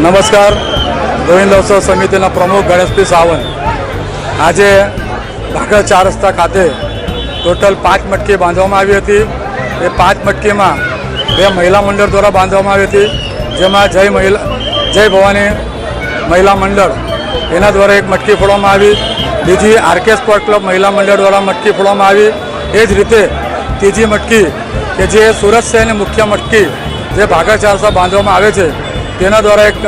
નમસ્કાર. ગોવિંદ ઉત્સવ સમિતિના પ્રમુખ ગણેશભાઈ સાવંત. આજે ભાગળ 4 રસ્તા ખાતે ટોટલ 5 મટકી બાંધવામાં આવી હતી. એ 5 મટકીમાં 2 મહિલા મંડળ દ્વારા બાંધવામાં આવી હતી, જેમાં જય ભવાની મહિલા મંડળ એના દ્વારા એક મટકી ફોડવામાં આવી. બીજી આરકે સ્પોર્ટ ક્લબ મહિલા મંડળ દ્વારા મટકી ફોડવામાં આવી. એ જ રીતે ત્રીજી મટકી કે જે સુરત શહેરની મુખ્ય મટકી જે ભાગળ 4 રસ્તા બાંધવામાં આવે છે તેના દ્વારા એક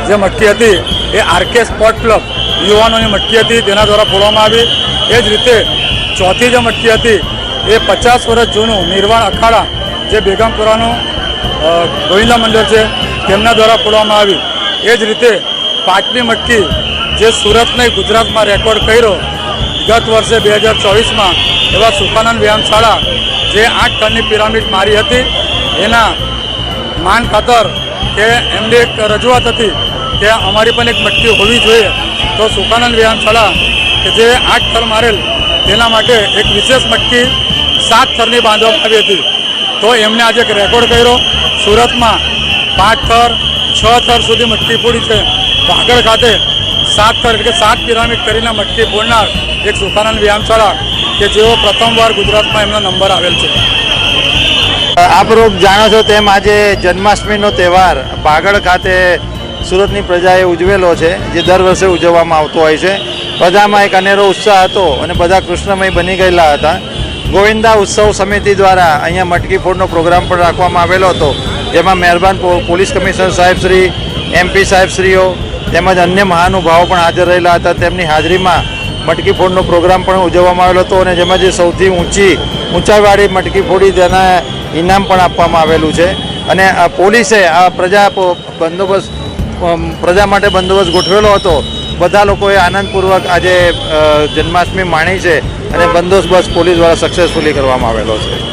જે મટકી હતી એ આરકે સ્પોર્ટ ક્લબ યુવાનોની મટકી હતી, તેના દ્વારા ફોડવામાં આવી. એ જ રીતે ચોથી જે મટકી હતી એ 50 વર્ષ જૂનું નિર્વાણ અખાડા જે બેગમપુરાનું ગોવિંદા મંડળ છે તેમના દ્વારા ફોડવામાં આવી. એ જ રીતે 5મી મટકી જે સુરત નહીં ગુજરાતમાં રેકોર્ડ કર્યો ગત વર્ષે 2024માં એવા સુખાનંદ વ્યાયામશાળા જે 8 ટનની પિરામિડ મારી હતી, એના માન ખાતર કે એમની એક રજૂઆત હતી કે અમારી પણ એક મટકી હોવી જોઈએ. તો સુખાનંદ વ્યાયામશાળા કે જે 8 થર મારેલ તેના માટે એક વિશેષ મટકી 7 થરની બાંધવામાં આવી હતી. તો એમને આજે એક રેકોર્ડ કર્યો. સુરતમાં 5 થર 6 થર સુધી મટકી ફોડી છે. ભાગળ ખાતે 7 થર એટલે કે 7 પિરામિડ કરીને મટકી ફોડનાર એક સુખાનંદ વ્યાયામશાળા કે જેઓ પ્રથમવાર ગુજરાતમાં એમનો નંબર આવેલ છે. આપ લોકો જાણો છો તેમ આજે જન્માષ્ટમીનો તહેવાર ભાગળ ખાતે સુરતની પ્રજાએ ઉજવેલો છે, જે દર વર્ષે ઉજવવામાં આવતો હોય છે. પ્રજામાં એક અનેરો ઉત્સાહ હતો અને બધા કૃષ્ણમય બની ગયેલા હતા. ગોવિંદા ઉત્સવ સમિતિ દ્વારા અહીંયા મટકી ફોડનો પ્રોગ્રામ પણ રાખવામાં આવેલો હતો, જેમાં મહેરબાન પોલીસ કમિશનર સાહેબશ્રી, MP સાહેબશ્રીઓ તેમજ અન્ય મહાનુભાવો પણ હાજર રહેલા હતા. તેમની હાજરીમાં મટકી ફોડનો પ્રોગ્રામ પણ ઉજવવામાં આવેલો હતો અને જેમાં જે સૌથી ઊંચાઈવાળી મટકી ફોડી તેના ઇનામ પણ આપવામાં આવેલું છે. અને પોલીસે આ પ્રજા માટે બંદોબસ્ત ગોઠવેલો હતો. બધા લોકોએ આનંદપૂર્વક આજે જન્માષ્ટમી માણી છે અને બંદોબસ્ત પોલીસ દ્વારા સક્સેસફુલી કરવામાં આવેલો છે.